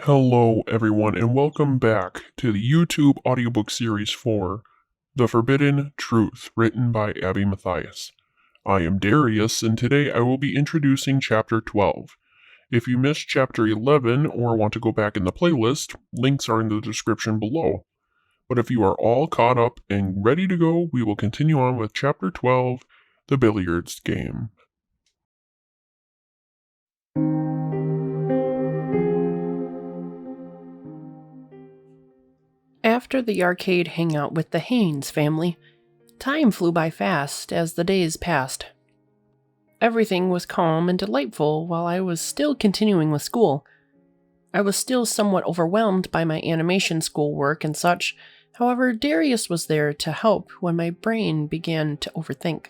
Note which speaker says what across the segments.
Speaker 1: Hello, everyone, and welcome back to the YouTube audiobook series for The Forbidden Truth, written by Abby Matthias. I am Darius, and today I will be introducing Chapter 12. If you missed Chapter 11 or want to go back in the playlist, links are in the description below. But if you are all caught up and ready to go, we will continue on with Chapter 12, The Billiards Game.
Speaker 2: After the arcade hangout with the Haynes family, time flew by fast as the days passed. Everything was calm and delightful while I was still continuing with school. I was still somewhat overwhelmed by my animation schoolwork and such. However, Darius was there to help when my brain began to overthink.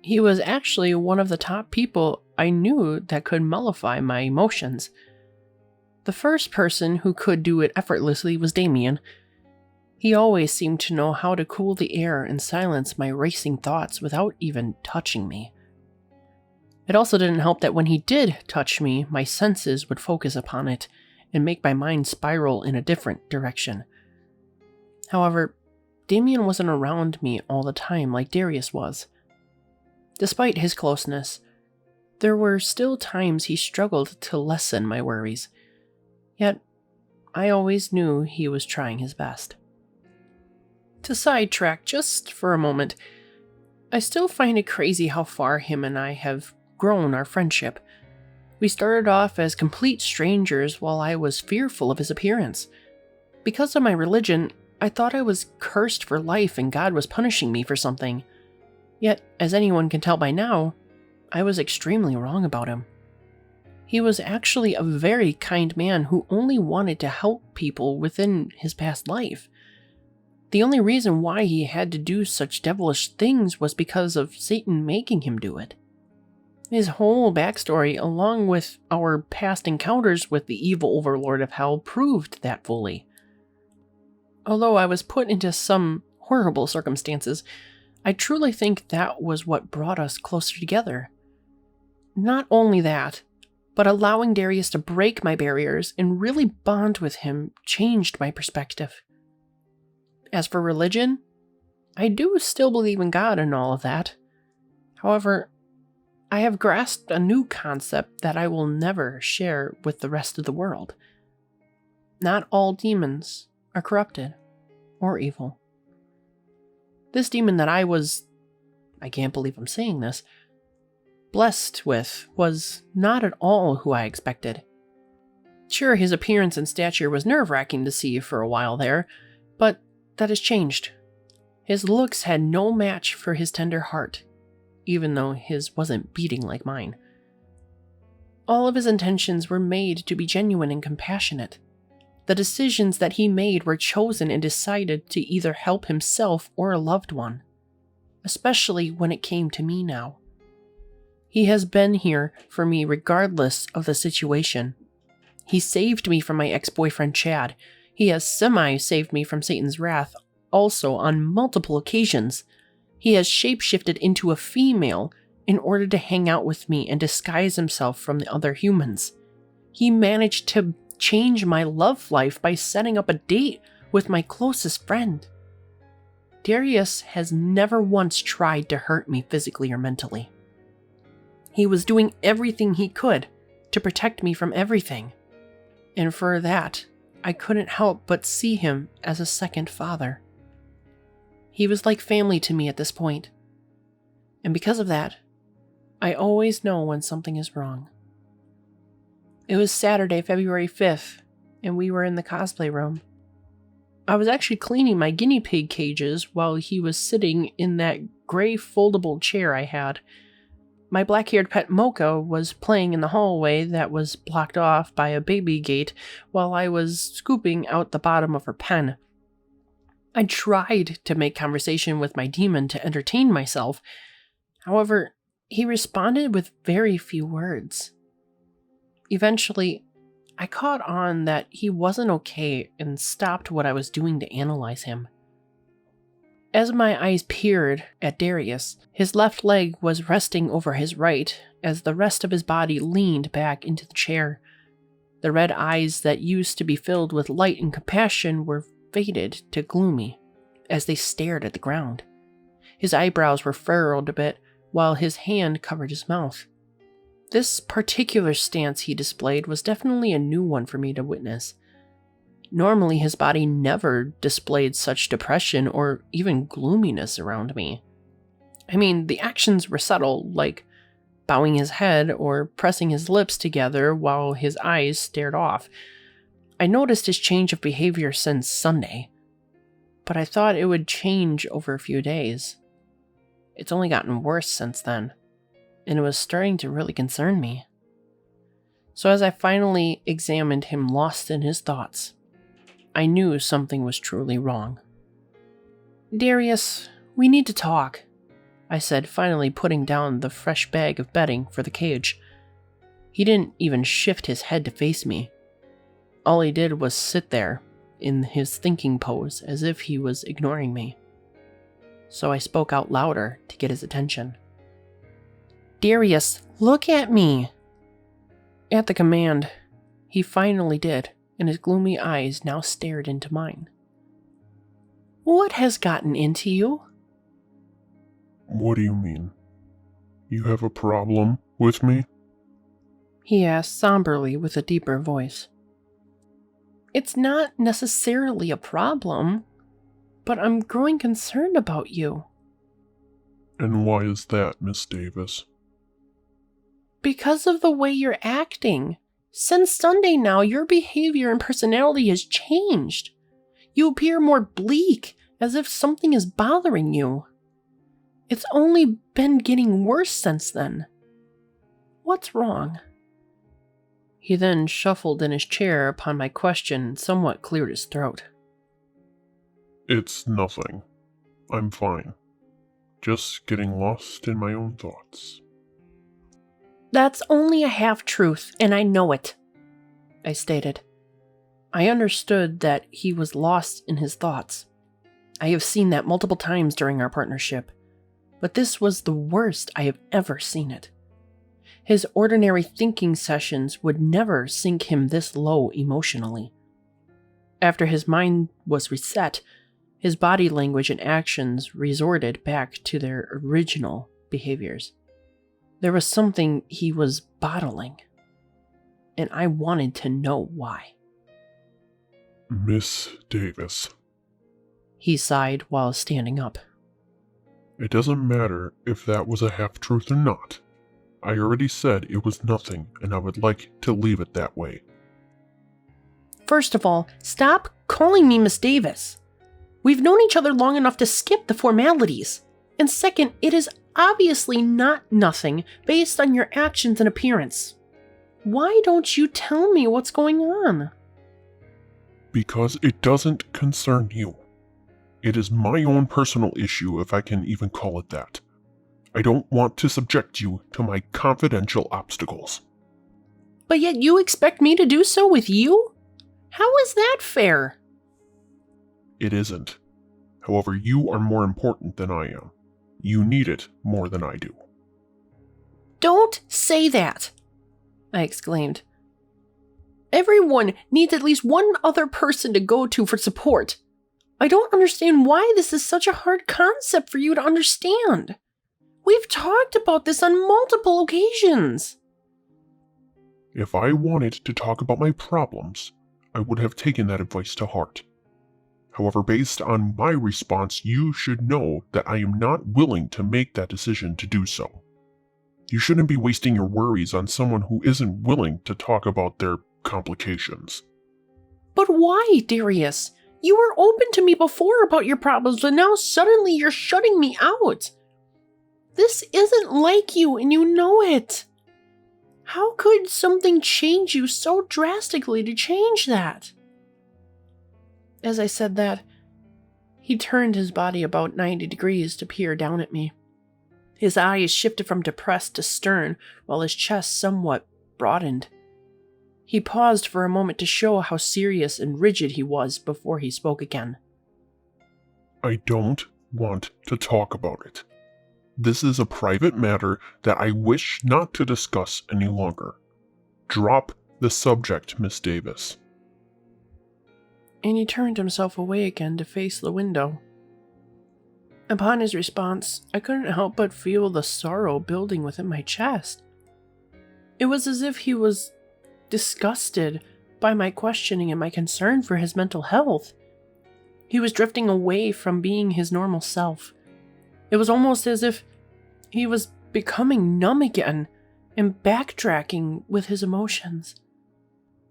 Speaker 2: He was actually one of the top people I knew that could mollify my emotions. The first person who could do it effortlessly was Damien. He always seemed to know how to cool the air and silence my racing thoughts without even touching me. It also didn't help that when he did touch me, my senses would focus upon it and make my mind spiral in a different direction. However, Damien wasn't around me all the time like Darius was. Despite his closeness, there were still times he struggled to lessen my worries. Yet, I always knew he was trying his best. To sidetrack just for a moment, I still find it crazy how far him and I have grown our friendship. We started off as complete strangers while I was fearful of his appearance. Because of my religion, I thought I was cursed for life and God was punishing me for something. Yet, as anyone can tell by now, I was extremely wrong about him. He was actually a very kind man who only wanted to help people within his past life. The only reason why he had to do such devilish things was because of Satan making him do it. His whole backstory, along with our past encounters with the evil overlord of hell, proved that fully. Although I was put into some horrible circumstances, I truly think that was what brought us closer together. Not only that, but allowing Darius to break my barriers and really bond with him changed my perspective. As for religion, I do still believe in God and all of that. However, I have grasped a new concept that I will never share with the rest of the world. Not all demons are corrupted or evil. This demon that I can't believe I'm saying this, blessed with was not at all who I expected. Sure, his appearance and stature was nerve-wracking to see for a while there, but that has changed. His looks had no match for his tender heart, even though his wasn't beating like mine. All of his intentions were made to be genuine and compassionate. The decisions that he made were chosen and decided to either help himself or a loved one, especially when it came to me now. He has been here for me regardless of the situation. He saved me from my ex-boyfriend Chad. He has semi-saved me from Satan's wrath, also on multiple occasions. He has shapeshifted into a female in order to hang out with me and disguise himself from the other humans. He managed to change my love life by setting up a date with my closest friend. Darius has never once tried to hurt me physically or mentally. He was doing everything he could to protect me from everything. And for that, I couldn't help but see him as a second father. He was like family to me at this point. And because of that, I always know when something is wrong. It was Saturday, February 5th, and we were in the cosplay room. I was actually cleaning my guinea pig cages while he was sitting in that gray foldable chair I had. My black-haired pet Mocha was playing in the hallway that was blocked off by a baby gate while I was scooping out the bottom of her pen. I tried to make conversation with my demon to entertain myself. However, he responded with very few words. Eventually, I caught on that he wasn't okay and stopped what I was doing to analyze him. As my eyes peered at Darius, his left leg was resting over his right as the rest of his body leaned back into the chair. The red eyes that used to be filled with light and compassion were faded to gloomy as they stared at the ground. His eyebrows were furrowed a bit, while his hand covered his mouth. This particular stance he displayed was definitely a new one for me to witness. Normally, his body never displayed such depression or even gloominess around me. I mean, the actions were subtle, like bowing his head or pressing his lips together while his eyes stared off. I noticed his change of behavior since Sunday, but I thought it would change over a few days. It's only gotten worse since then, and it was starting to really concern me. So as I finally examined him lost in his thoughts, I knew something was truly wrong. "Darius, we need to talk," I said, finally putting down the fresh bag of bedding for the cage. He didn't even shift his head to face me. All he did was sit there, in his thinking pose, as if he was ignoring me. So I spoke out louder to get his attention. "Darius, look at me!" At the command, he finally did, and his gloomy eyes now stared into mine. "What has gotten into you?"
Speaker 1: What do you mean? You have a problem with me?
Speaker 2: He asked somberly with a deeper voice. "It's not necessarily a problem, but I'm growing concerned about you."
Speaker 1: And why is that, Miss Davis?
Speaker 2: "Because of the way you're acting. Since Sunday now, your behavior and personality has changed. You appear more bleak, as if something is bothering you. It's only been getting worse since then. What's wrong?" He then shuffled in his chair upon my question and somewhat cleared his throat.
Speaker 1: It's nothing. I'm fine. Just getting lost in my own thoughts.
Speaker 2: "That's only a half-truth, and I know it," I stated. I understood that he was lost in his thoughts. I have seen that multiple times during our partnership, but this was the worst I have ever seen it. His ordinary thinking sessions would never sink him this low emotionally. After his mind was reset, his body language and actions resorted back to their original behaviors. There was something he was bottling, and I wanted to know why.
Speaker 1: Miss Davis.
Speaker 2: He sighed while standing up.
Speaker 1: It doesn't matter if that was a half-truth or not. I already said it was nothing, and I would like to leave it that way.
Speaker 2: "First of all, stop calling me Miss Davis. We've known each other long enough to skip the formalities. And second, it is obviously not nothing based on your actions and appearance. Why don't you tell me what's going on?"
Speaker 1: Because it doesn't concern you. It is my own personal issue, if I can even call it that. I don't want to subject you to my confidential obstacles.
Speaker 2: "But yet you expect me to do so with you? How is that fair?"
Speaker 1: It isn't. However, you are more important than I am. You need it more than I do.
Speaker 2: "Don't say that," I exclaimed. "Everyone needs at least one other person to go to for support. I don't understand why this is such a hard concept for you to understand. We've talked about this on multiple occasions."
Speaker 1: If I wanted to talk about my problems, I would have taken that advice to heart. However, based on my response, you should know that I am not willing to make that decision to do so. You shouldn't be wasting your worries on someone who isn't willing to talk about their complications.
Speaker 2: "But why, Darius? You were open to me before about your problems, but now suddenly you're shutting me out. This isn't like you, and you know it. How could something change you so drastically to change that?" As I said that, he turned his body about 90 degrees to peer down at me. His eyes shifted from depressed to stern, while his chest somewhat broadened. He paused for a moment to show how serious and rigid he was before he spoke again.
Speaker 1: I don't want to talk about it. This is a private matter that I wish not to discuss any longer. Drop The subject, Miss Davis.
Speaker 2: And he turned himself away again to face the window. Upon his response, I couldn't help but feel the sorrow building within my chest. It was as if he was disgusted by my questioning and my concern for his mental health. He was drifting away from being his normal self. It was almost as if he was becoming numb again and backtracking with his emotions.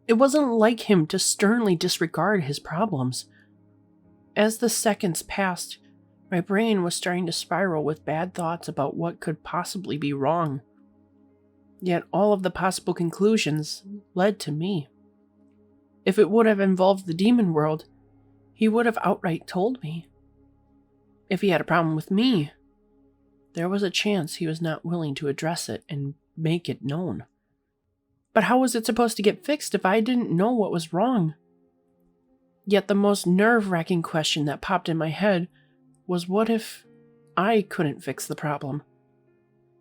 Speaker 2: It wasn't like him to sternly disregard his problems. As the seconds passed, my brain was starting to spiral with bad thoughts about what could possibly be wrong. Yet all of the possible conclusions led to me. If it would have involved the demon world, he would have outright told me. If he had a problem with me, there was a chance he was not willing to address it and make it known. But how was it supposed to get fixed if I didn't know what was wrong? Yet the most nerve-wracking question that popped in my head was, what if I couldn't fix the problem?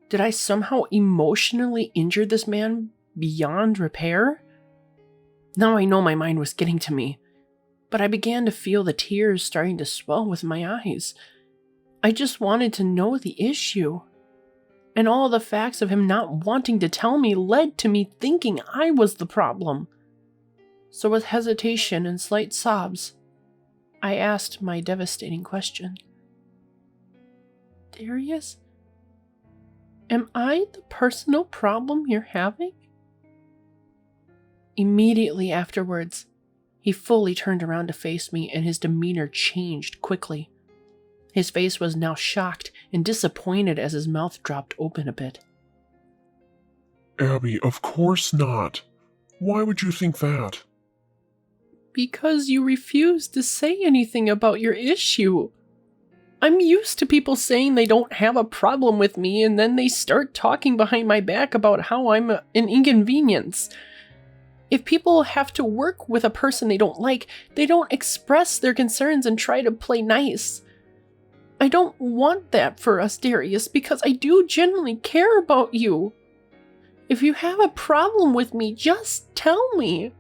Speaker 2: Did I somehow emotionally injure this man beyond repair? Now I know my mind was getting to me, but I began to feel the tears starting to swell with my eyes. I just wanted to know the issue. And all the facts of him not wanting to tell me led to me thinking I was the problem. So with hesitation and slight sobs, I asked my devastating question. Darius? Am I the personal problem you're having? Immediately afterwards, he fully turned around to face me and his demeanor changed quickly. His face was now shocked and disappointed as his mouth dropped open a bit.
Speaker 1: Abby, of course not. Why would you think that?
Speaker 2: Because you refused to say anything about your issue. I'm used to people saying they don't have a problem with me and then they start talking behind my back about how I'm an inconvenience. If people have to work with a person they don't like, they don't express their concerns and try to play nice. I don't want that for us, Darius, because I do genuinely care about you. If you have a problem with me, just tell me.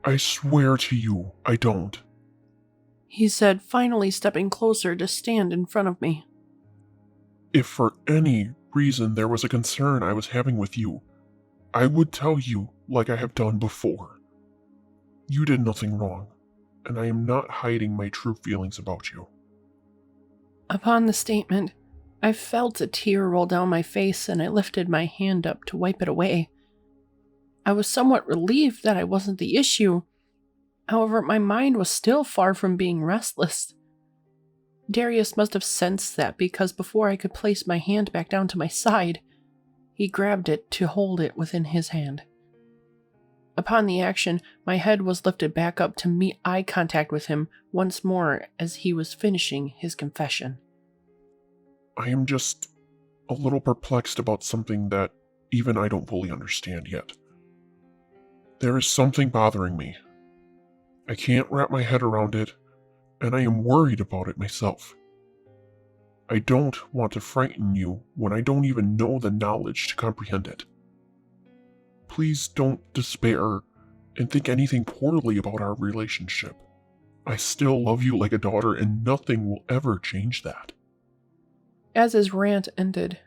Speaker 1: I swear to you, I don't.
Speaker 2: He said, finally stepping closer to stand in front of me.
Speaker 1: If for any reason there was a concern I was having with you, I would tell you like I have done before. You did nothing wrong, and I am not hiding my true feelings about you.
Speaker 2: Upon the statement, I felt a tear roll down my face and I lifted my hand up to wipe it away. I was somewhat relieved that I wasn't the issue. However, my mind was still far from being restless. Darius must have sensed that because before I could place my hand back down to my side, he grabbed it to hold it within his hand. Upon the action, my head was lifted back up to meet eye contact with him once more as he was finishing his confession.
Speaker 1: I am just a little perplexed about something that even I don't fully understand yet. There is something bothering me. I can't wrap my head around it, and I am worried about it myself. I don't want to frighten you when I don't even know the knowledge to comprehend it. Please don't despair and think anything poorly about our relationship. I still love you like a daughter, and nothing will ever change that.
Speaker 2: As his rant ended,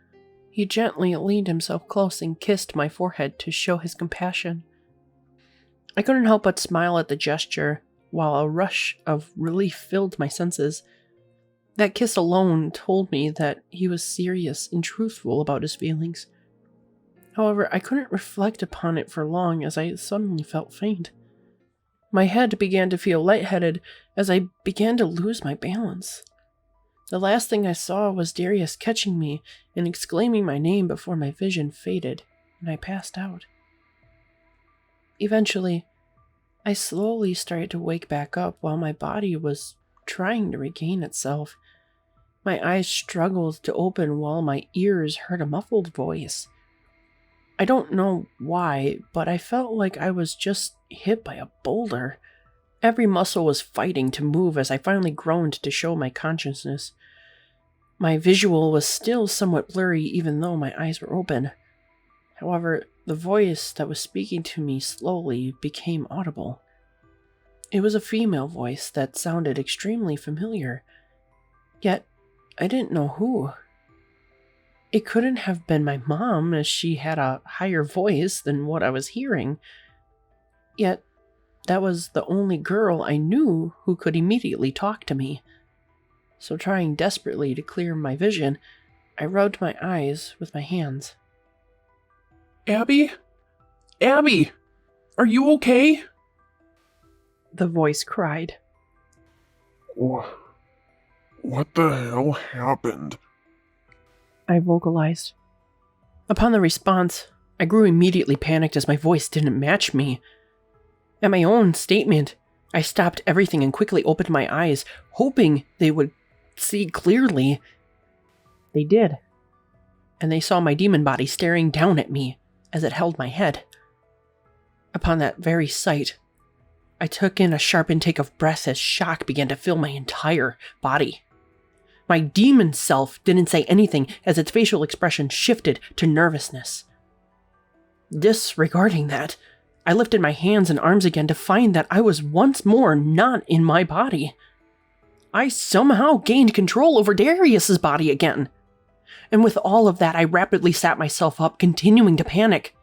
Speaker 2: he gently leaned himself close and kissed my forehead to show his compassion. I couldn't help but smile at the gesture, while a rush of relief filled my senses. That kiss alone told me that he was serious and truthful about his feelings. However, I couldn't reflect upon it for long as I suddenly felt faint. My head began to feel lightheaded as I began to lose my balance. The last thing I saw was Darius catching me and exclaiming my name before my vision faded and I passed out. Eventually, I slowly started to wake back up while my body was trying to regain itself. My eyes struggled to open while my ears heard a muffled voice. I don't know why, but I felt like I was just hit by a boulder. Every muscle was fighting to move as I finally groaned to show my consciousness. My visual was still somewhat blurry even though my eyes were open. However, The voice that was speaking to me slowly became audible. It was a female voice that sounded extremely familiar, yet I didn't know who. It couldn't have been my mom, as she had a higher voice than what I was hearing. Yet, that was the only girl I knew who could immediately talk to me. So trying desperately to clear my vision, I rubbed my eyes with my hands.
Speaker 1: Abby? Abby! Are you okay?
Speaker 2: The voice cried.
Speaker 1: What the hell happened?
Speaker 2: I vocalized. Upon the response, I grew immediately panicked as my voice didn't match me. At my own statement, I stopped everything and quickly opened my eyes, hoping they would see clearly. They did, and they saw my demon body staring down at me as it held my head. Upon that very sight, I took in a sharp intake of breath as shock began to fill my entire body. My demon self didn't say anything as its facial expression shifted to nervousness. Disregarding that, I lifted my hands and arms again to find that I was once more not in my body. I somehow gained control over Darius's body again. And with all of that, I rapidly sat myself up, continuing to panic.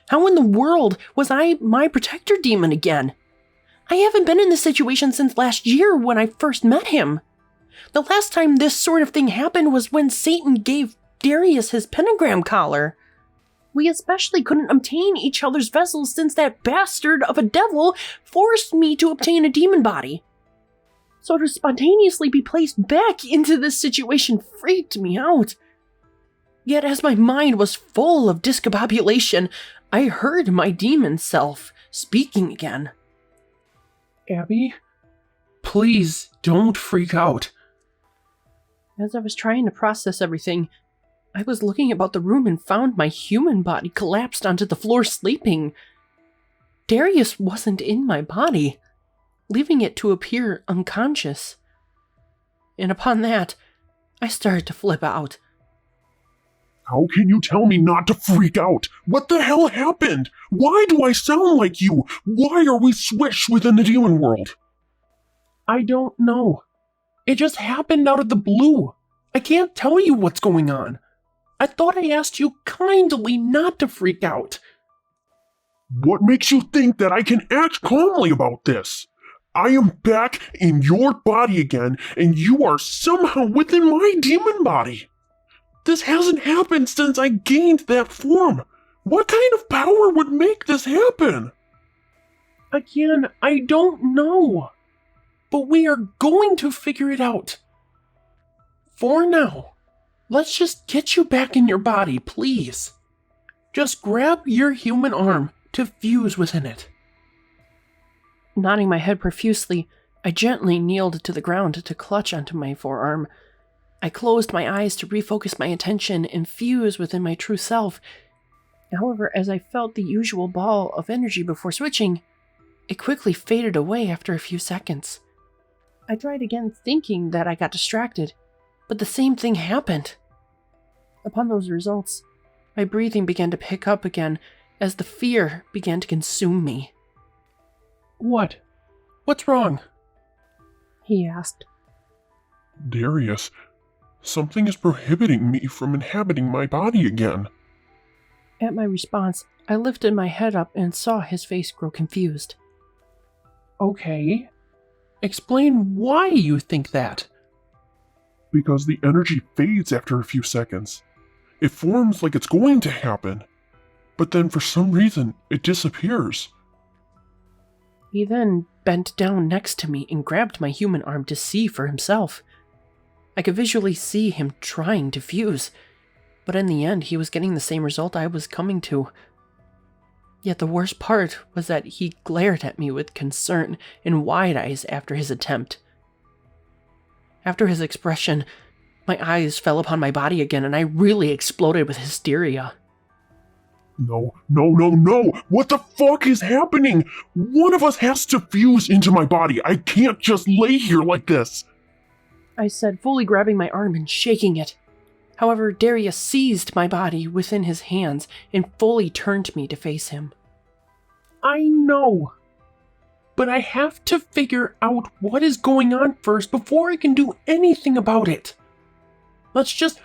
Speaker 2: How in the world was I my protector demon again? I haven't been in this situation since last year when I first met him. The last time this sort of thing happened was when Satan gave Darius his pentagram collar. We especially couldn't obtain each other's vessels since that bastard of a devil forced me to obtain a demon body. So to spontaneously be placed back into this situation freaked me out. Yet as my mind was full of discombobulation, I heard my demon self speaking again.
Speaker 1: Abby? Please don't freak out.
Speaker 2: As I was trying to process everything, I was looking about the room and found my human body collapsed onto the floor sleeping. Darius wasn't in my body, leaving it to appear unconscious. And upon that, I started to flip out.
Speaker 1: How can you tell me not to freak out? What the hell happened? Why do I sound like you? Why are we switched within the demon world?
Speaker 2: I don't know. It just happened out of the blue. I can't tell you what's going on. I thought I asked you kindly not to freak out.
Speaker 1: What makes you think that I can act calmly about this? I am back in your body again, and you are somehow within my demon body. This hasn't happened since I gained that form. What kind of power would make this happen?
Speaker 2: Again, I don't know. But we are going to figure it out. For now, let's just get you back in your body, please. Just grab your human arm to fuse within it. Nodding my head profusely, I gently kneeled to the ground to clutch onto my forearm. I closed my eyes to refocus my attention and fuse within my true self. However, as I felt the usual ball of energy before switching, it quickly faded away after a few seconds. I tried again thinking that I got distracted, but the same thing happened. Upon those results, my breathing began to pick up again as the fear began to consume me.
Speaker 1: What? What's wrong?
Speaker 2: He asked.
Speaker 1: Darius, something is prohibiting me from inhabiting my body again.
Speaker 2: At my response, I lifted my head up and saw his face grow confused.
Speaker 1: Okay. Explain why you think that. Because the energy fades after a few seconds. It forms like it's going to happen, but then for some reason it disappears.
Speaker 2: He then bent down next to me and grabbed my human arm to see for himself. I could visually see him trying to fuse, but in the end he was getting the same result I was coming to. Yet the worst part was that he glared at me with concern and wide eyes after his attempt. After his expression, my eyes fell upon my body again and I really exploded with hysteria.
Speaker 1: No. What the fuck is happening? One of us has to fuse into my body. I can't just lay here like this.
Speaker 2: I said, fully grabbing my arm and shaking it. However, Darius seized my body within his hands and fully turned me to face him.
Speaker 1: I know, but I have to figure out what is going on first before I can do anything about it. Let's just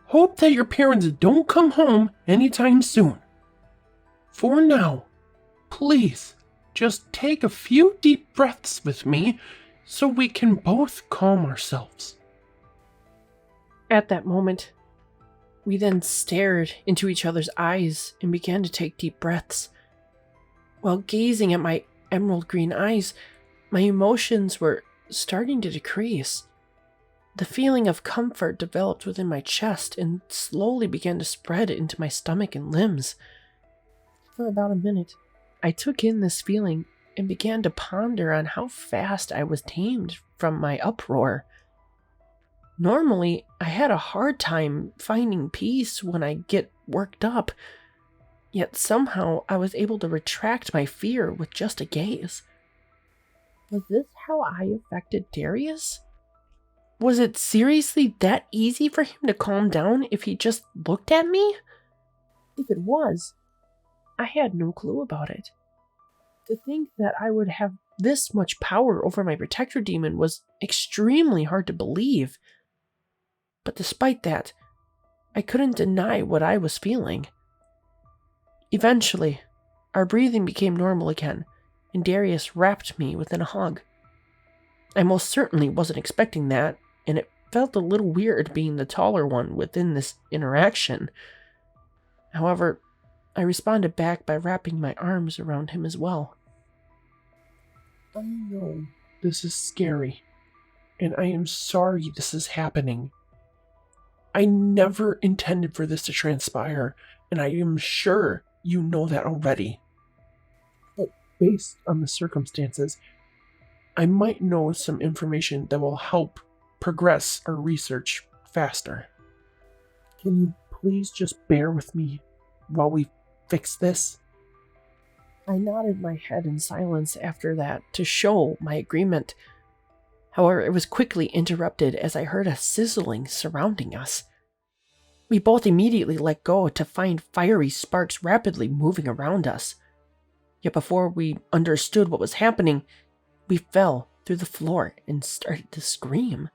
Speaker 1: hope that your parents don't come home anytime soon. For now, please, just take a few deep breaths with me so we can both calm ourselves.
Speaker 2: At that moment, we then stared into each other's eyes and began to take deep breaths. While gazing at my emerald green eyes, my emotions were starting to decrease. The feeling of comfort developed within my chest and slowly began to spread into my stomach and limbs. For about a minute, I took in this feeling and began to ponder on how fast I was tamed from my uproar. Normally, I had a hard time finding peace when I get worked up, yet somehow I was able to retract my fear with just a gaze. Was this how I affected Darius? Was it seriously that easy for him to calm down if he just looked at me? If it was, I had no clue about it. To think that I would have this much power over my protector demon was extremely hard to believe. But despite that, I couldn't deny what I was feeling. Eventually, our breathing became normal again, and Darius wrapped me within a hug. I most certainly wasn't expecting that, and it felt a little weird being the taller one within this interaction. However, I responded back by wrapping my arms around him as well.
Speaker 1: I know this is scary, and I am sorry this is happening. I never intended for this to transpire, and I am sure you know that already. But based on the circumstances, I might know some information that will help progress our research faster. Can you please just bear with me while we fix this?
Speaker 2: I nodded my head in silence after that to show my agreement. However, it was quickly interrupted as I heard a sizzling surrounding us. We both immediately let go to find fiery sparks rapidly moving around us. Yet before we understood what was happening, we fell through the floor and started to scream.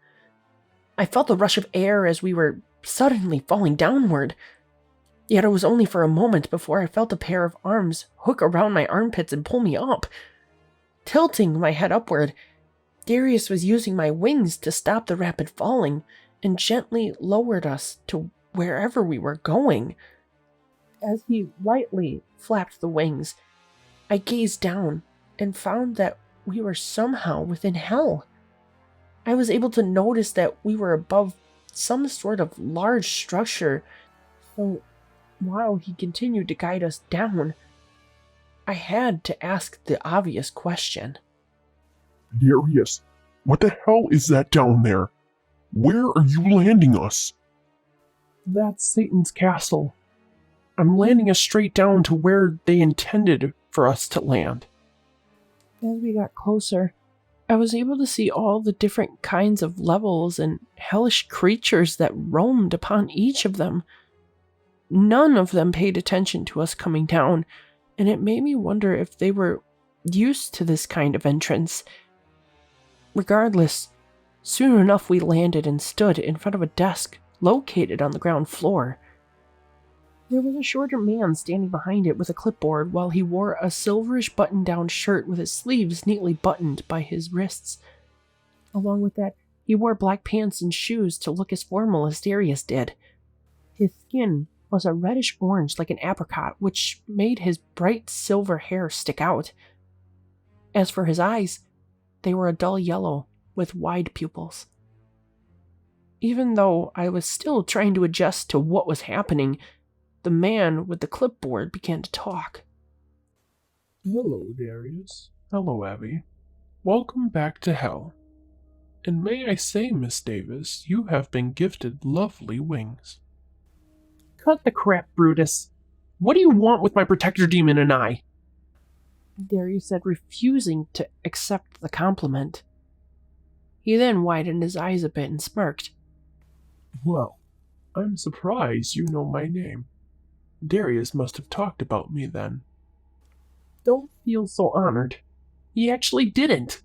Speaker 2: I felt the rush of air as we were suddenly falling downward. Yet it was only for a moment before I felt a pair of arms hook around my armpits and pull me up. Tilting my head upward, Darius was using my wings to stop the rapid falling and gently lowered us to wherever we were going. As he lightly flapped the wings, I gazed down and found that we were somehow within hell. I was able to notice that we were above some sort of large structure, so while he continued to guide us down, I had to ask the obvious question.
Speaker 1: Darius, what the hell is that down there? Where are you landing us? That's Satan's castle. I'm landing us straight down to where they intended for us to land.
Speaker 2: As we got closer, I was able to see all the different kinds of levels and hellish creatures that roamed upon each of them. None of them paid attention to us coming down, and it made me wonder if they were used to this kind of entrance. Regardless, soon enough we landed and stood in front of a desk located on the ground floor. There was a shorter man standing behind it with a clipboard while he wore a silverish button-down shirt with his sleeves neatly buttoned by his wrists. Along with that, he wore black pants and shoes to look as formal as Darius did. His skin was a reddish-orange like an apricot, which made his bright silver hair stick out. As for his eyes, they were a dull yellow with wide pupils. Even though I was still trying to adjust to what was happening, the man with the clipboard began to talk.
Speaker 1: Hello, Darius. Hello, Abby. Welcome back to hell. And may I say, Miss Davis, you have been gifted lovely wings. Cut the crap, Brutus. What do you want with my protector demon and I?
Speaker 2: Darius said, refusing to accept the compliment. He then widened his eyes a bit and smirked.
Speaker 1: Well,
Speaker 3: I'm surprised you know my name. Darius must have talked about me then.
Speaker 4: Don't feel so honored. He actually didn't.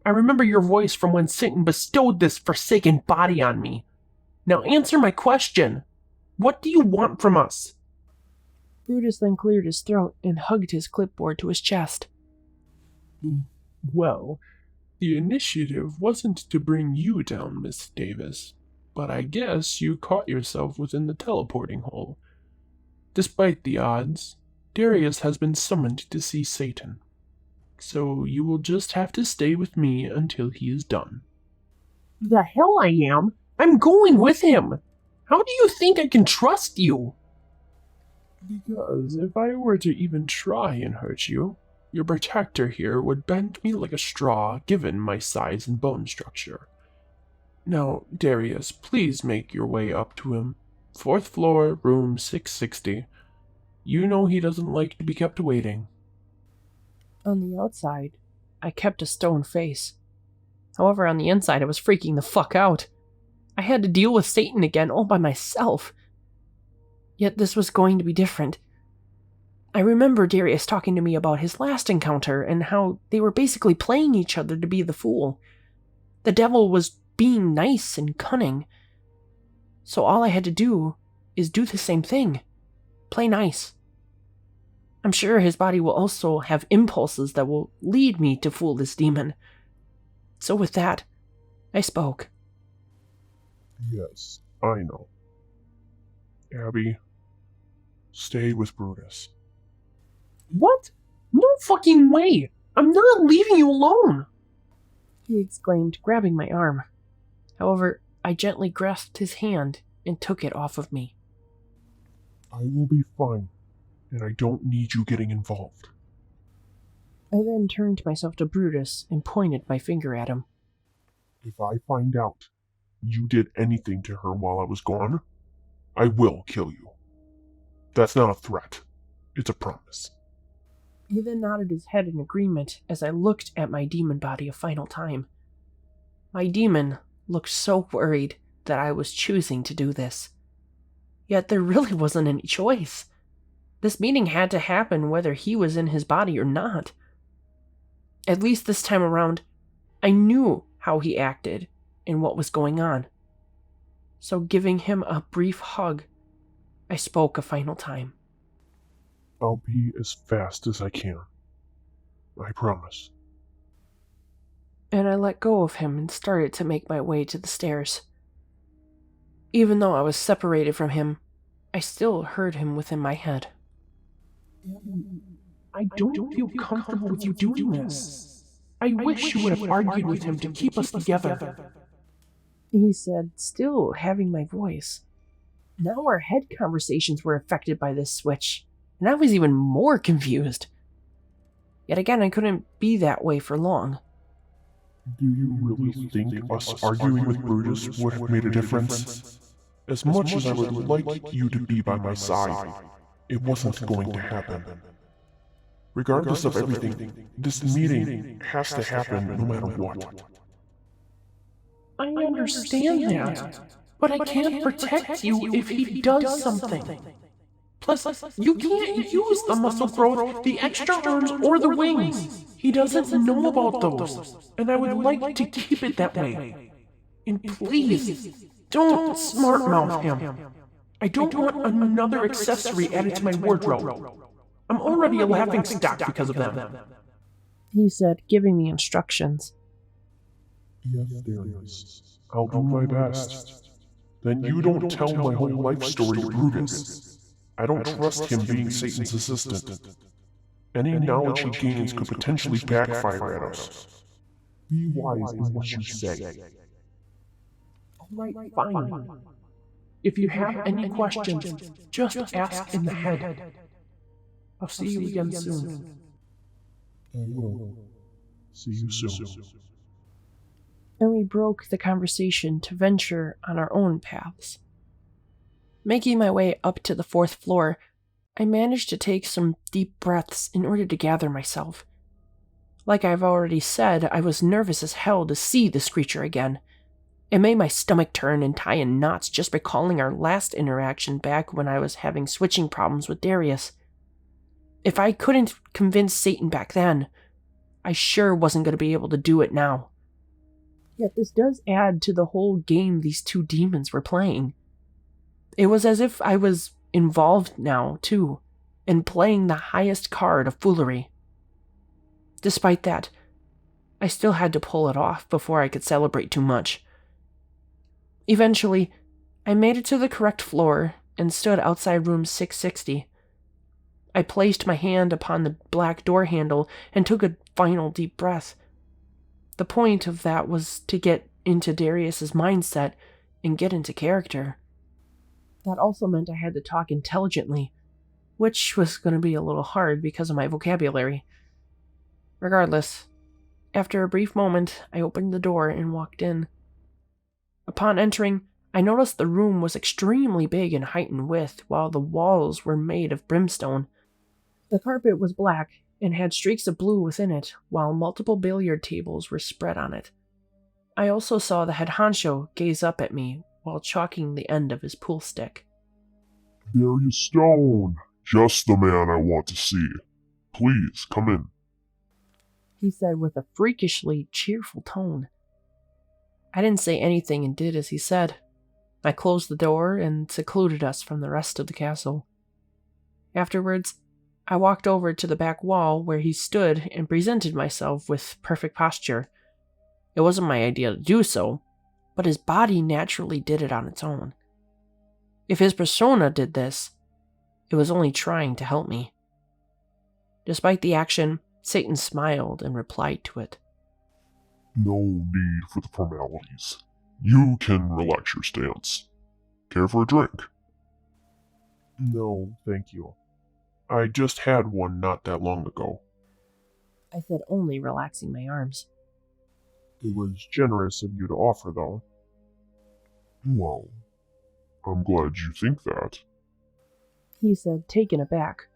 Speaker 4: I remember your voice from when Satan bestowed this forsaken body on me. Now answer my question. What do you want from us?
Speaker 2: Brutus then cleared his throat and hugged his clipboard to his chest.
Speaker 3: Well, the initiative wasn't to bring you down, Miss Davis, but I guess you caught yourself within the teleporting hole. Despite the odds, Darius has been summoned to see Satan. So you will just have to stay with me until he is done.
Speaker 4: The hell I am? I'm going with him. How do you think I can trust you?
Speaker 3: Because if I were to even try and hurt you, your protector here would bend me like a straw given my size and bone structure. Now, Darius, please make your way up to him. 4th floor, room 660. You know he doesn't like to be kept waiting.
Speaker 2: On the outside, I kept a stone face. However, on the inside, I was freaking the fuck out. I had to deal with Satan again all by myself. Yet this was going to be different. I remember Darius talking to me about his last encounter and how they were basically playing each other to be the fool. The devil was being nice and cunning. So all I had to do is do the same thing. Play nice. I'm sure his body will also have impulses that will lead me to fool this demon. So with that, I spoke.
Speaker 1: Yes, I know. Abby, stay with Brutus.
Speaker 4: What? No fucking way! I'm not leaving you alone!
Speaker 2: He exclaimed, grabbing my arm. However, I gently grasped his hand and took it off of me.
Speaker 1: I will be fine, and I don't need you getting involved.
Speaker 2: I then turned myself to Brutus and pointed my finger at him.
Speaker 1: If I find out you did anything to her while I was gone, I will kill you. That's not a threat. It's a promise.
Speaker 2: He then nodded his head in agreement as I looked at my demon body a final time. My demon looked so worried that I was choosing to do this. Yet there really wasn't any choice. This meeting had to happen whether he was in his body or not. At least this time around, I knew how he acted and what was going on. So giving him a brief hug, I spoke a final time.
Speaker 1: I'll be as fast as I can. I promise.
Speaker 2: And I let go of him and started to make my way to the stairs. Even though I was separated from him, I still heard him within my head.
Speaker 4: I don't feel comfortable with you doing this. I wish you would have argued with him to keep us together.
Speaker 2: He said, still having my voice. Now our head conversations were affected by this switch, and I was even more confused. Yet again, I couldn't be that way for long.
Speaker 1: Do you really think us arguing with Brutus would have made a difference? As much as I would like you to be by my side, it wasn't going to happen. Regardless of everything, this meeting has to happen no matter what.
Speaker 4: I understand that, but I can't protect you if he does something. Plus, you can't use the muscle growth, the extra arms, or the wings. He doesn't know about those, and I would like to keep it that way. And please, don't smart-mouth him. I don't want another accessory added to my wardrobe. I'm already a laughingstock because of them.
Speaker 2: He said, giving me instructions.
Speaker 1: Yes, Darius. I'll do my best. Then you don't tell my whole life story to Brutus. I don't trust him being Satan's assistant. Any knowledge he gains could potentially backfire at us. Be wise in what you say.
Speaker 4: Alright, fine. If you have any questions, just ask in the head. I'll see you again soon.
Speaker 1: I will. See you soon.
Speaker 2: And we broke the conversation to venture on our own paths. Making my way up to the 4th floor, I managed to take some deep breaths in order to gather myself. Like I've already said, I was nervous as hell to see this creature again. It made my stomach turn and tie in knots just recalling our last interaction back when I was having switching problems with Darius. If I couldn't convince Satan back then, I sure wasn't going to be able to do it now. Yet this does add to the whole game these two demons were playing. It was as if I was involved now, too, and playing the highest card of foolery. Despite that, I still had to pull it off before I could celebrate too much. Eventually, I made it to the correct floor and stood outside room 660. I placed my hand upon the black door handle and took a final deep breath. The point of that was to get into Darius's mindset and get into character. That also meant I had to talk intelligently, which was going to be a little hard because of my vocabulary. Regardless, after a brief moment, I opened the door and walked in. Upon entering, I noticed the room was extremely big in height and width, while the walls were made of brimstone. The carpet was black and had streaks of blue within it, while multiple billiard tables were spread on it. I also saw the head honcho gaze up at me while chalking the end of his pool stick.
Speaker 1: Darius Stone, just the man I want to see. Please, come in.
Speaker 2: He said with a freakishly cheerful tone. I didn't say anything and did as he said. I closed the door and secluded us from the rest of the castle. Afterwards, I walked over to the back wall where he stood and presented myself with perfect posture. It wasn't my idea to do so, but his body naturally did it on its own. If his persona did this, it was only trying to help me. Despite the action, Satan smiled and replied to it.
Speaker 1: No need for the formalities. You can relax your stance. Care for a drink?
Speaker 3: No, thank you. I just had one not that long ago.
Speaker 2: I said, only relaxing my arms.
Speaker 3: It was generous of you to offer, though.
Speaker 1: Well, I'm glad you think that.
Speaker 2: He said, taken aback.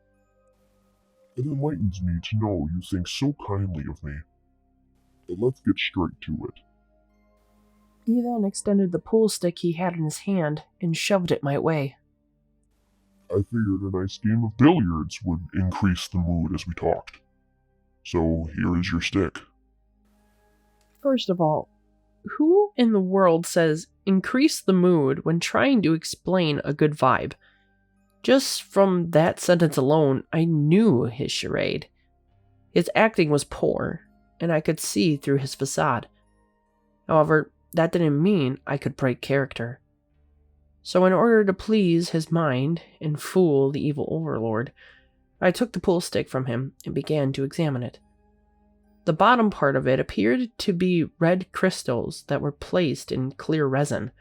Speaker 1: It enlightens me to know you think so kindly of me. But let's get straight to it.
Speaker 2: He then extended the pool stick he had in his hand and shoved it my way.
Speaker 1: I figured a nice game of billiards would increase the mood as we talked. So here is your stick.
Speaker 2: First of all, who in the world says increase the mood when trying to explain a good vibe? Just from that sentence alone, I knew his charade. His acting was poor, and I could see through his facade. However, that didn't mean I could break character. So in order to please his mind and fool the evil overlord, I took the pool stick from him and began to examine it. The bottom part of it appeared to be red crystals that were placed in clear resin.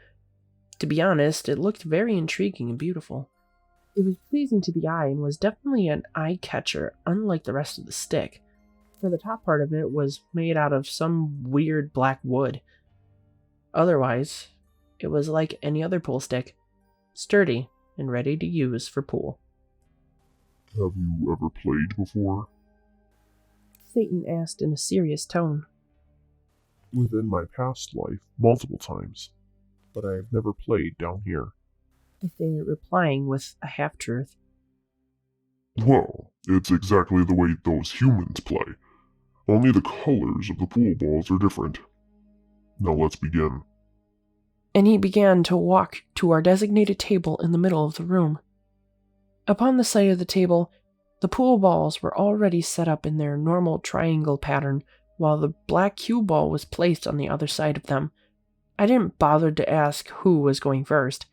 Speaker 2: To be honest, it looked very intriguing and beautiful. It was pleasing to the eye and was definitely an eye-catcher, unlike the rest of the stick, for the top part of it was made out of some weird black wood. Otherwise, it was like any other pool stick, sturdy and ready to use for pool.
Speaker 1: Have you ever played before?
Speaker 2: Satan asked in a serious tone.
Speaker 3: Within my past life, multiple times, but I have never played down here.
Speaker 2: I stated, replying with a half-truth.
Speaker 1: Well, it's exactly the way those humans play. Only the colors of the pool balls are different. Now let's begin.
Speaker 2: And he began to walk to our designated table in the middle of the room. Upon the side of the table, the pool balls were already set up in their normal triangle pattern, while the black cue ball was placed on the other side of them. I didn't bother to ask who was going first.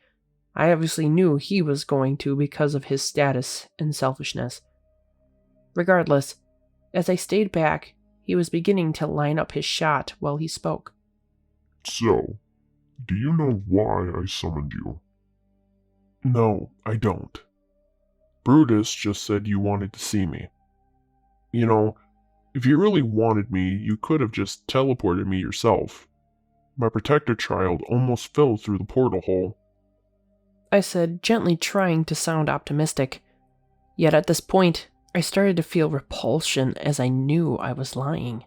Speaker 2: I obviously knew he was going to because of his status and selfishness. Regardless, as I stayed back, he was beginning to line up his shot while he spoke.
Speaker 1: So, do you know why I summoned you?
Speaker 3: No, I don't. Brutus just said you wanted to see me. You know, if you really wanted me, you could have just teleported me yourself. My protector child almost fell through the portal hole.
Speaker 2: I said, gently trying to sound optimistic. Yet at this point, I started to feel repulsion as I knew I was lying.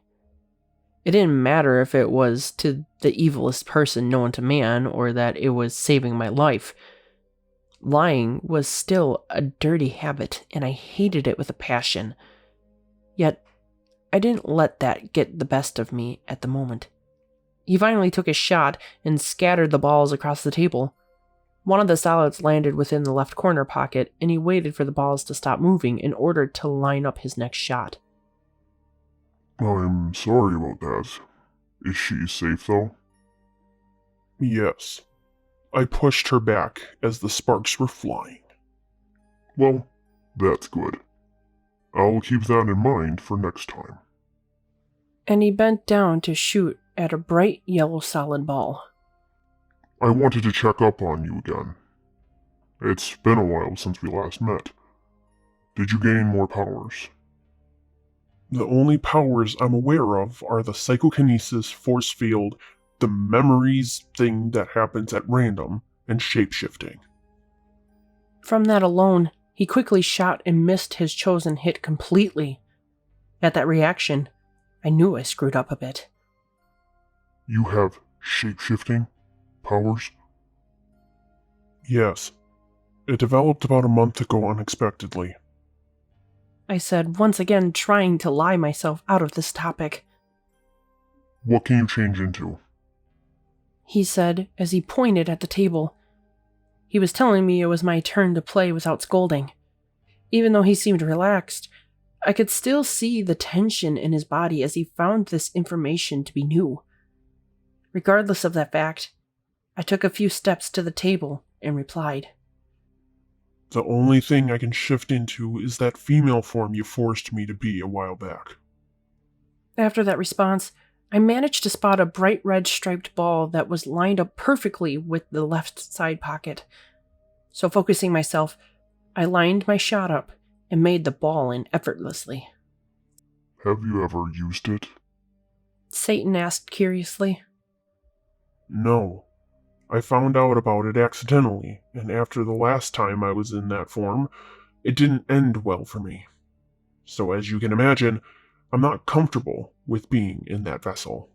Speaker 2: It didn't matter if it was to the evilest person known to man or that it was saving my life. Lying was still a dirty habit, and I hated it with a passion. Yet, I didn't let that get the best of me at the moment. He finally took a shot and scattered the balls across the table. One of the solids landed within the left corner pocket, and he waited for the balls to stop moving in order to line up his next shot.
Speaker 1: I'm sorry about that. Is she safe, though? Yes. I pushed her back as the sparks were flying. Well, that's good. I'll keep that in mind for next time.
Speaker 2: And he bent down to shoot at a bright yellow solid ball.
Speaker 1: I wanted to check up on you again. It's been a while since we last met. Did you gain more powers? The only powers I'm aware of are the psychokinesis, force field, the memories thing that happens at random, and shapeshifting.
Speaker 2: From that alone, he quickly shot and missed his chosen hit completely. At that reaction, I knew I screwed up a bit.
Speaker 1: You have shapeshifting powers? Yes. It developed about a month ago unexpectedly.
Speaker 2: I said, once again trying to lie myself out of this topic.
Speaker 1: What can you change into?
Speaker 2: He said as he pointed at the table. He was telling me it was my turn to play without scolding. Even though he seemed relaxed, I could still see the tension in his body as he found this information to be new. Regardless of that fact, I took a few steps to the table and replied.
Speaker 1: The only thing I can shift into is that female form you forced me to be a while back.
Speaker 2: After that response, I managed to spot a bright red striped ball that was lined up perfectly with the left side pocket. So focusing myself, I lined my shot up and made the ball in effortlessly.
Speaker 1: Have you ever used it?
Speaker 2: Satan asked curiously.
Speaker 1: No. I found out about it accidentally, and after the last time I was in that form, it didn't end well for me. So as you can imagine, I'm not comfortable with being in that vessel.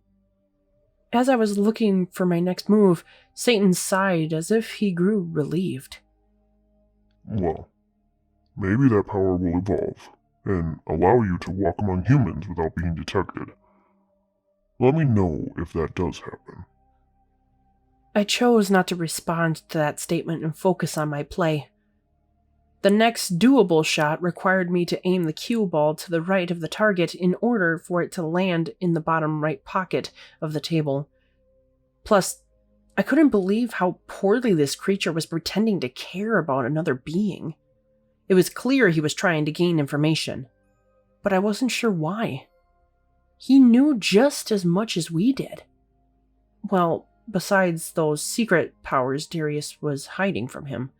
Speaker 2: As I was looking for my next move, Satan sighed as if he grew relieved.
Speaker 1: Well, maybe that power will evolve, and allow you to walk among humans without being detected. Let me know if that does happen.
Speaker 2: I chose not to respond to that statement and focus on my play. The next doable shot required me to aim the cue ball to the right of the target in order for it to land in the bottom right pocket of the table. Plus, I couldn't believe how poorly this creature was pretending to care about another being. It was clear he was trying to gain information, but I wasn't sure why. He knew just as much as we did. Well, besides those secret powers Darius was hiding from him.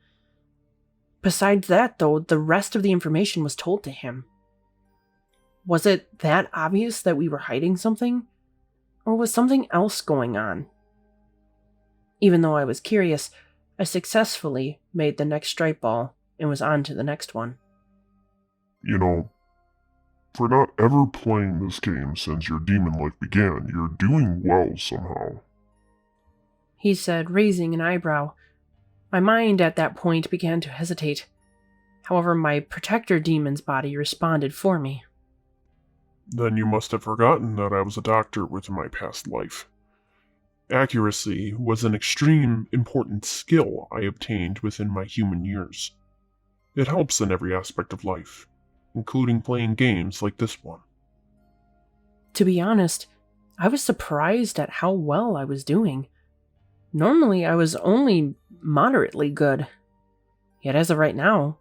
Speaker 2: Besides that, though, the rest of the information was told to him. Was it that obvious that we were hiding something? Or was something else going on? Even though I was curious, I successfully made the next stripe ball and was on to the next one.
Speaker 1: You know, for not ever playing this game since your demon life began, you're doing well somehow.
Speaker 2: He said, raising an eyebrow. My mind at that point began to hesitate. However, my protector demon's body responded for me.
Speaker 1: Then you must have forgotten that I was a doctor within my past life. Accuracy was an extreme important skill I obtained within my human years. It helps in every aspect of life, including playing games like this one.
Speaker 2: To be honest, I was surprised at how well I was doing. Normally, I was only moderately good. Yet as of right now,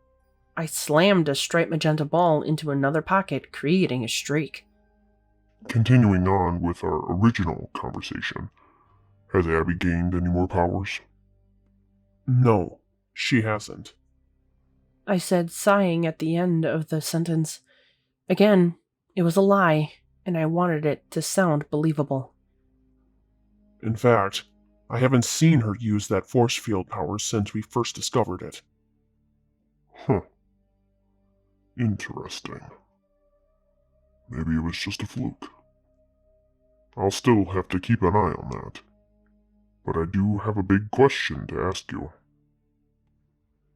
Speaker 2: I slammed a striped magenta ball into another pocket, creating a streak.
Speaker 1: Continuing on with our original conversation, has Abby gained any more powers? No, she hasn't.
Speaker 2: I said, sighing at the end of the sentence. Again, it was a lie, and I wanted it to sound believable.
Speaker 1: In fact, I haven't seen her use that force field power since we first discovered it. Huh. Interesting. Maybe it was just a fluke. I'll still have to keep an eye on that. But I do have a big question to ask you.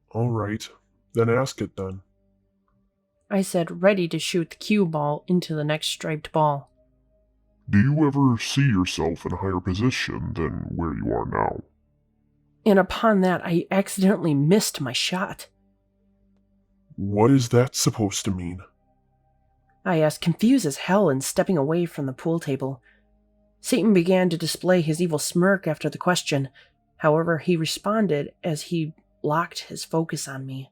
Speaker 3: All right, then ask it then.
Speaker 2: I said, ready to shoot the cue ball into the next striped ball.
Speaker 1: Do you ever see yourself in a higher position than where you are now?
Speaker 2: And upon that, I accidentally missed my shot.
Speaker 3: What is that supposed to mean?
Speaker 2: I asked, confused as hell, and stepping away from the pool table. Satan began to display his evil smirk after the question. However, he responded as he locked his focus on me.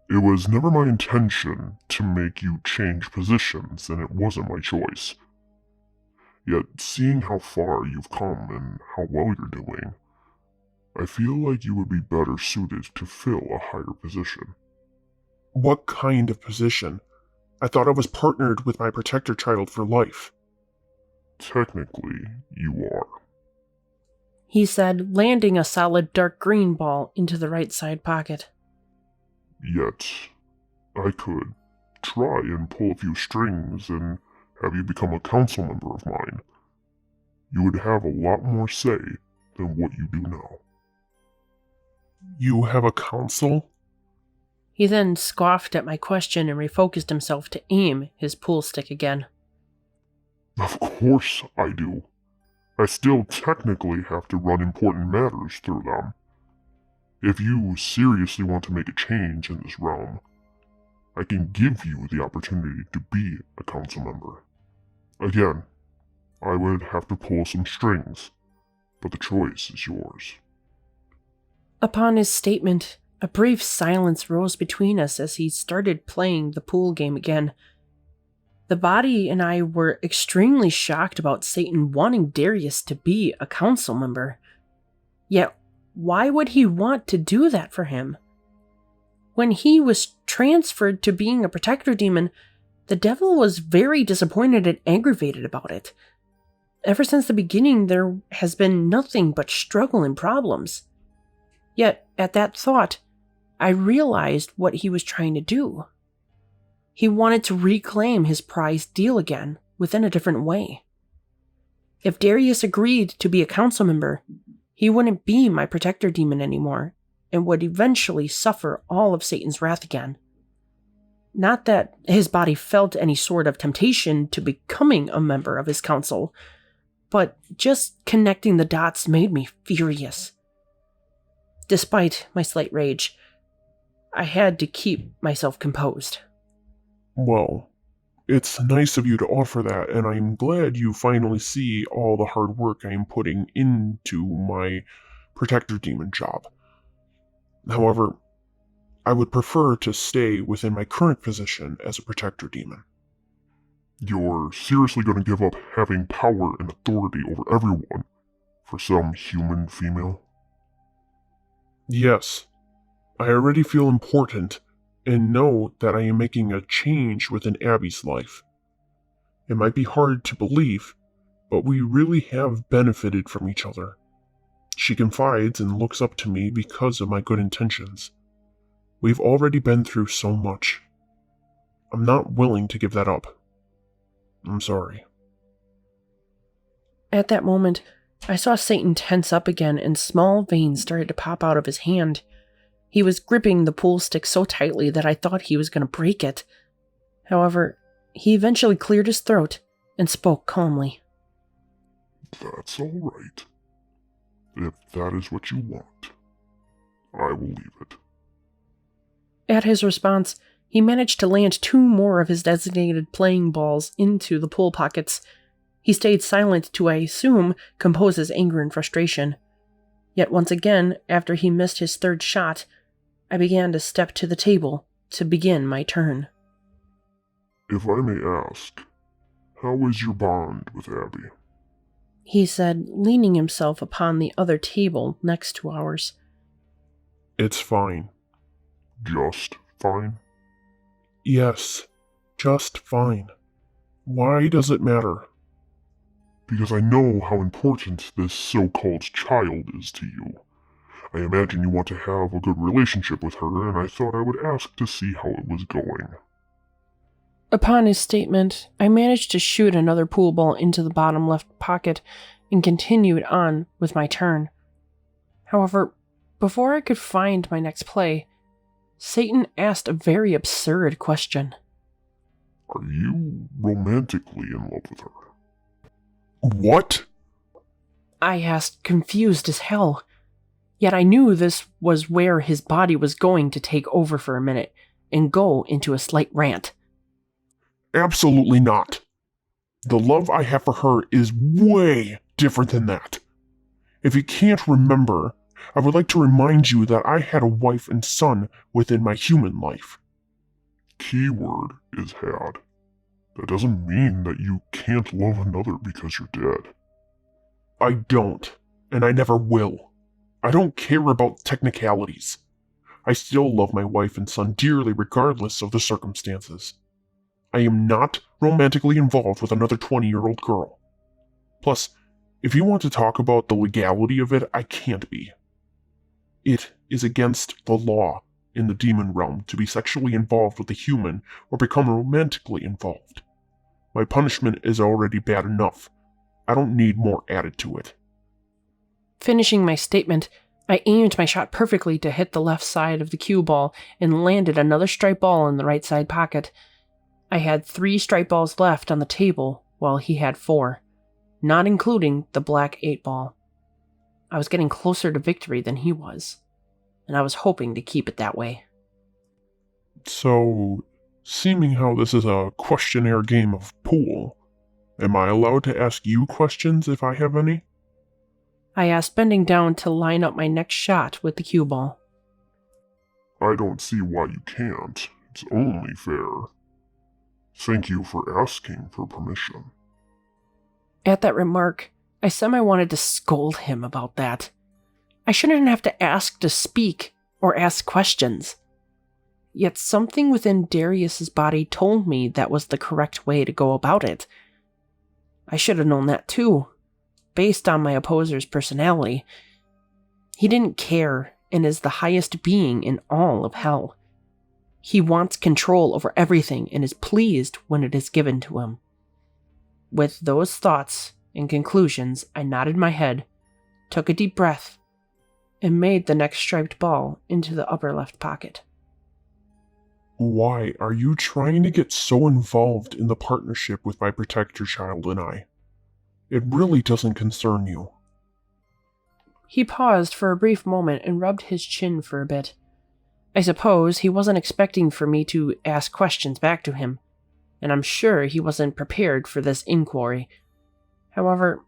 Speaker 1: It was never my intention to make you change positions, and it wasn't my choice. Yet, seeing how far you've come and how well you're doing, I feel like you would be better suited to fill a higher position.
Speaker 3: What kind of position? I thought I was partnered with my protector child for life.
Speaker 1: Technically, you are.
Speaker 2: He said, landing a solid dark green ball into the right side pocket.
Speaker 1: Yet, I could try and pull a few strings and have you become a council member of mine. You would have a lot more say than what you do now.
Speaker 3: You have a council?
Speaker 2: He then scoffed at my question and refocused himself to aim his pool stick again.
Speaker 1: Of course I do. I still technically have to run important matters through them. If you seriously want to make a change in this realm, I can give you the opportunity to be a council member. Again, I would have to pull some strings, but the choice is yours.
Speaker 2: Upon his statement, a brief silence rose between us as he started playing the pool game again. The body and I were extremely shocked about Satan wanting Darius to be a council member. Yet, why would he want to do that for him? When he was transferred to being a protector demon, the devil was very disappointed and aggravated about it. Ever since the beginning, there has been nothing but struggle and problems. Yet, at that thought, I realized what he was trying to do. He wanted to reclaim his prized deal again, within a different way. If Darius agreed to be a council member, he wouldn't be my protector demon anymore, and would eventually suffer all of Satan's wrath again. Not that his body felt any sort of temptation to becoming a member of his council, but just connecting the dots made me furious. Despite my slight rage, I had to keep myself composed.
Speaker 3: Well, it's nice of you to offer that, and I'm glad you finally see all the hard work I am putting into my protector demon job. However, I would prefer to stay within my current position as a protector demon.
Speaker 1: You're seriously going to give up having power and authority over everyone for some human female?
Speaker 3: Yes, I already feel important and know that I am making a change within Abby's life. It might be hard to believe, but we really have benefited from each other. She confides and looks up to me because of my good intentions. We've already been through so much. I'm not willing to give that up. I'm sorry.
Speaker 2: At that moment, I saw Satan tense up again and small veins started to pop out of his hand. He was gripping the pool stick so tightly that I thought he was going to break it. However, he eventually cleared his throat and spoke calmly.
Speaker 1: That's all right. If that is what you want, I will leave it.
Speaker 2: At his response, he managed to land 2 more of his designated playing balls into the pool pockets. He stayed silent to, I assume, compose his anger and frustration. Yet once again, after he missed his 3rd shot, I began to step to the table to begin my turn.
Speaker 1: If I may ask, how is your bond with Abby?
Speaker 2: He said, leaning himself upon the other table next to ours.
Speaker 3: It's fine.
Speaker 1: Just fine?
Speaker 3: Yes, just fine. Why does it matter?
Speaker 1: Because I know how important this so-called child is to you. I imagine you want to have a good relationship with her, and I thought I would ask to see how it was going.
Speaker 2: Upon his statement, I managed to shoot another pool ball into the bottom left pocket and continued on with my turn. However, before I could find my next play, Satan asked a very absurd question.
Speaker 1: Are you romantically in love with her? What?
Speaker 2: I asked, confused as hell. Yet I knew this was where his body was going to take over for a minute and go into a slight rant.
Speaker 1: Absolutely not. The love I have for her is way different than that. If you can't remember, I would like to remind you that I had a wife and son within my human life. Keyword is had. That doesn't mean that you can't love another because you're dead. I don't, and I never will. I don't care about technicalities. I still love my wife and son dearly regardless of the circumstances. I am not romantically involved with another 20-year-old girl. Plus, if you want to talk about the legality of it, I can't be. It is against the law in the demon realm to be sexually involved with a human or become romantically involved. My punishment is already bad enough. I don't need more added to it.
Speaker 2: Finishing my statement, I aimed my shot perfectly to hit the left side of the cue ball and landed another striped ball in the right side pocket. I had 3 striped balls left on the table while he had 4, not including the black 8 ball. I was getting closer to victory than he was, and I was hoping to keep it that way.
Speaker 1: So, seeming how this is a questionnaire game of pool, am I allowed to ask you questions if I have any?
Speaker 2: I asked, bending down to line up my next shot with the cue ball.
Speaker 1: I don't see why you can't. It's only fair. Thank you for asking for permission.
Speaker 2: At that remark, I semi-wanted to scold him about that. I shouldn't have to ask to speak or ask questions. Yet something within Darius's body told me that was the correct way to go about it. I should have known that too, based on my opposer's personality. He didn't care and is the highest being in all of hell. He wants control over everything and is pleased when it is given to him. With those thoughts and conclusions, I nodded my head, took a deep breath, and made the next striped ball into the upper left pocket.
Speaker 1: Why are you trying to get so involved in the partnership with my protector child and I? It really doesn't concern you.
Speaker 2: He paused for a brief moment and rubbed his chin for a bit. I suppose he wasn't expecting for me to ask questions back to him, and I'm sure he wasn't prepared for this inquiry. However,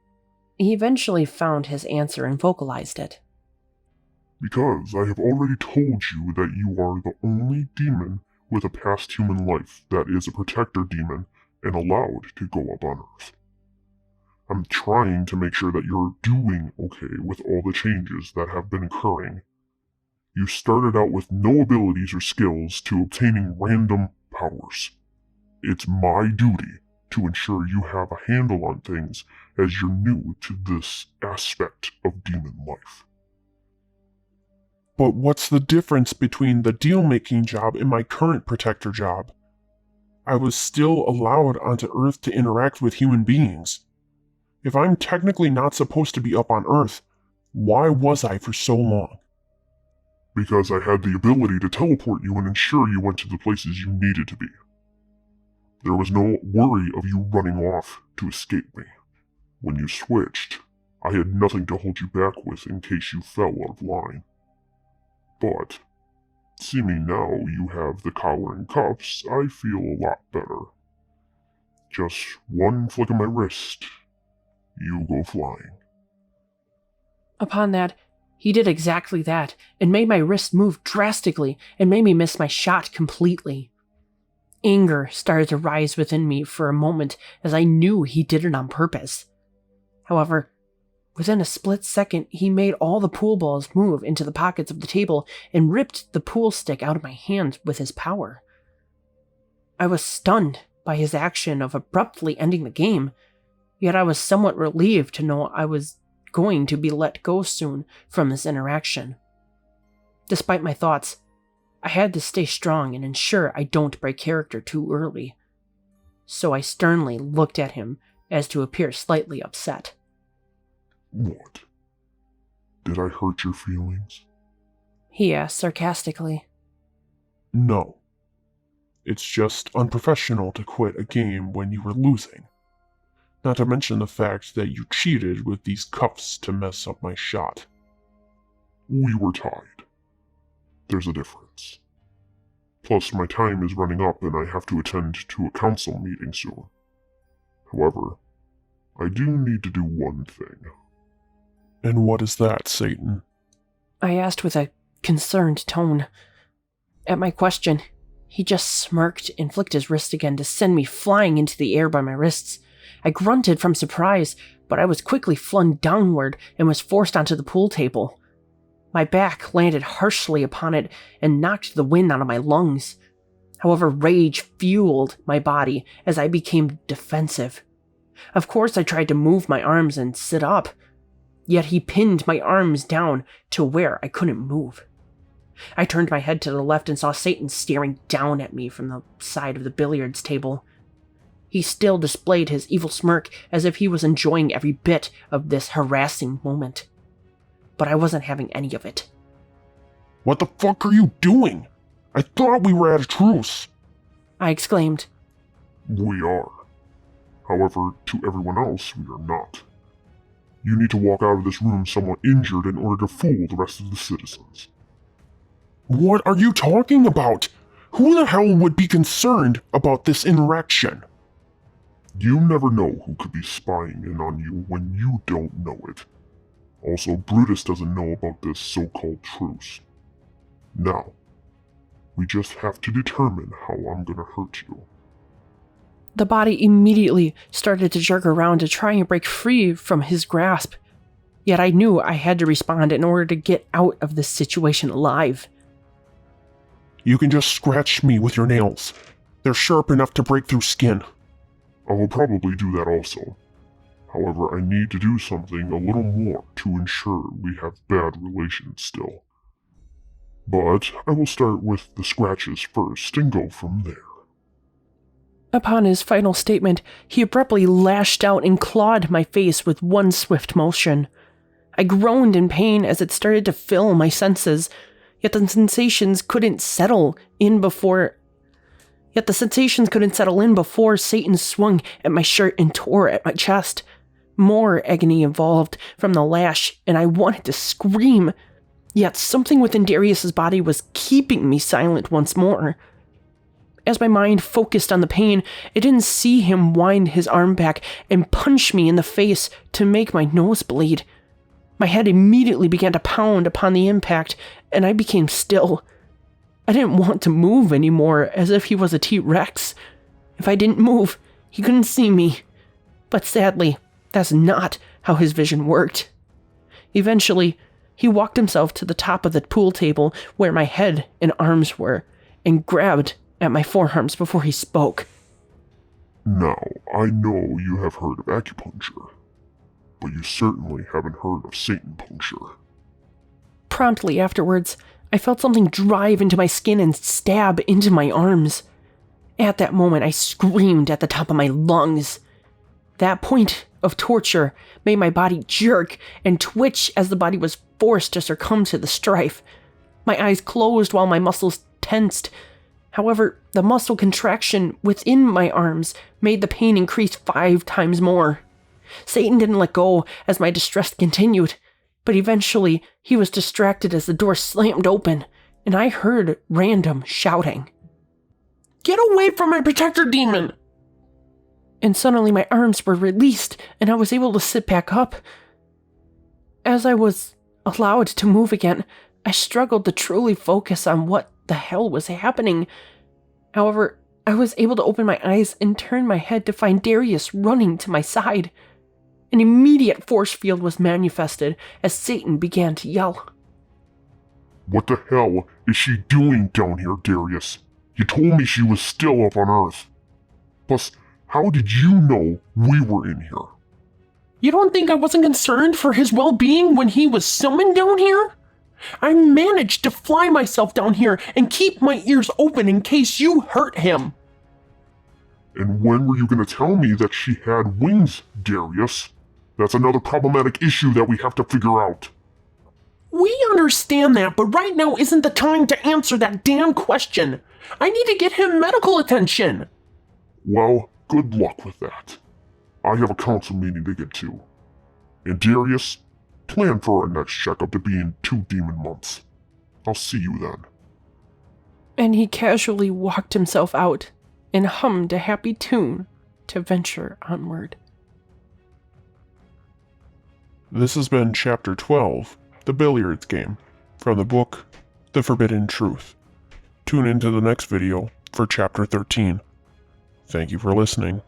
Speaker 2: he eventually found his answer and vocalized it.
Speaker 1: Because I have already told you that you are the only demon with a past human life that is a protector demon and allowed to go up on Earth. I'm trying to make sure that you're doing okay with all the changes that have been occurring. You started out with no abilities or skills to obtaining random powers. It's my duty to ensure you have a handle on things as you're new to this aspect of demon life. But what's the difference between the deal-making job and my current protector job? I was still allowed onto Earth to interact with human beings. If I'm technically not supposed to be up on Earth, why was I for so long? Because I had the ability to teleport you and ensure you went to the places you needed to be. There was no worry of you running off to escape me. When you switched, I had nothing to hold you back with in case you fell out of line. But, seeming now you have the collar and cuffs, I feel a lot better. Just one flick of my wrist, you go flying.
Speaker 2: Upon that, he did exactly that, and made my wrist move drastically, and made me miss my shot completely. Anger started to rise within me for a moment, as I knew he did it on purpose. However, within a split second, he made all the pool balls move into the pockets of the table and ripped the pool stick out of my hand with his power. I was stunned by his action of abruptly ending the game, yet I was somewhat relieved to know I was going to be let go soon from this interaction. Despite my thoughts, I had to stay strong and ensure I don't break character too early. so I sternly looked at him as to appear slightly upset.
Speaker 1: What? Did I hurt your feelings?
Speaker 2: He asked sarcastically.
Speaker 1: No. It's just unprofessional to quit a game when you were losing. Not to mention the fact that you cheated with these cuffs to mess up my shot. We were tied. There's a difference. Plus, my time is running up and I have to attend to a council meeting soon. However, I do need to do one thing. And what is that, Satan?
Speaker 2: I asked with a concerned tone. At my question, he just smirked and flicked his wrist again to send me flying into the air by my wrists. I grunted from surprise, but I was quickly flung downward and was forced onto the pool table. My back landed harshly upon it and knocked the wind out of my lungs. However, rage fueled my body as I became defensive. Of course, I tried to move my arms and sit up, yet he pinned my arms down to where I couldn't move. I turned my head to the left and saw Satan staring down at me from the side of the billiards table. He still displayed his evil smirk as if he was enjoying every bit of this harassing moment. But I wasn't having any of it.
Speaker 1: What the fuck are you doing? I thought we were at a truce.
Speaker 2: I exclaimed.
Speaker 1: We are. However, to everyone else, we are not. You need to walk out of this room somewhat injured in order to fool the rest of the citizens. What are you talking about? Who the hell would be concerned about this interaction? You never know who could be spying in on you when you don't know it. Also, Brutus doesn't know about this so-called truce. Now, we just have to determine how I'm gonna hurt you.
Speaker 2: The body immediately started to jerk around to try and break free from his grasp. Yet I knew I had to respond in order to get out of this situation alive.
Speaker 1: You can just scratch me with your nails. They're sharp enough to break through skin. I will probably do that also. However, I need to do something a little more to ensure we have bad relations still. But I will start with the scratches first and go from there.
Speaker 2: Upon his final statement, he abruptly lashed out and clawed my face with one swift motion. I groaned in pain as it started to fill my senses, yet the sensations couldn't settle in before Satan swung at my shirt and tore at my chest. More agony involved from the lash, and I wanted to scream. Yet something within Darius's body was keeping me silent once more. As my mind focused on the pain, I didn't see him wind his arm back and punch me in the face to make my nose bleed. My head immediately began to pound upon the impact, and I became still. I didn't want to move anymore, as if he was a T-Rex. If I didn't move, he couldn't see me. But sadly, that's not how his vision worked. Eventually, he walked himself to the top of the pool table where my head and arms were, and grabbed at my forearms before he spoke.
Speaker 1: Now, I know you have heard of acupuncture, but you certainly haven't heard of Satan puncture.
Speaker 2: Promptly afterwards, I felt something drive into my skin and stab into my arms. At that moment, I screamed at the top of my lungs. That point of torture made my body jerk and twitch as the body was forced to succumb to the strife. My eyes closed while my muscles tensed. However, the muscle contraction within my arms made the pain increase 5 times more. Satan didn't let go as my distress continued, but eventually he was distracted as the door slammed open, and I heard random shouting.
Speaker 4: Get away from my protector demon!
Speaker 2: And suddenly my arms were released, and I was able to sit back up. As I was allowed to move again, I struggled to truly focus on what the hell was happening. However, I was able to open my eyes and turn my head to find Darius running to my side. An immediate force field was manifested as Satan began to yell.
Speaker 1: What the hell is she doing down here, Darius? You told me she was still up on Earth. Plus, how did you know we were in here?
Speaker 4: You don't think I wasn't concerned for his well-being when he was summoned down here? I managed to fly myself down here and keep my ears open in case you hurt him.
Speaker 1: And when were you going to tell me that she had wings, Darius? That's another problematic issue that we have to figure out.
Speaker 3: We understand that, but right now isn't the time to answer that damn question. I need to get him medical attention.
Speaker 1: Well, good luck with that. I have a council meeting to get to. And Darius, plan for our next checkup to be in 2 demon months. I'll see you then.
Speaker 2: And he casually walked himself out and hummed a happy tune to venture onward.
Speaker 1: This has been Chapter 12, The Billiards Game, from the book The Forbidden Truth. Tune into the next video for Chapter 13. Thank you for listening.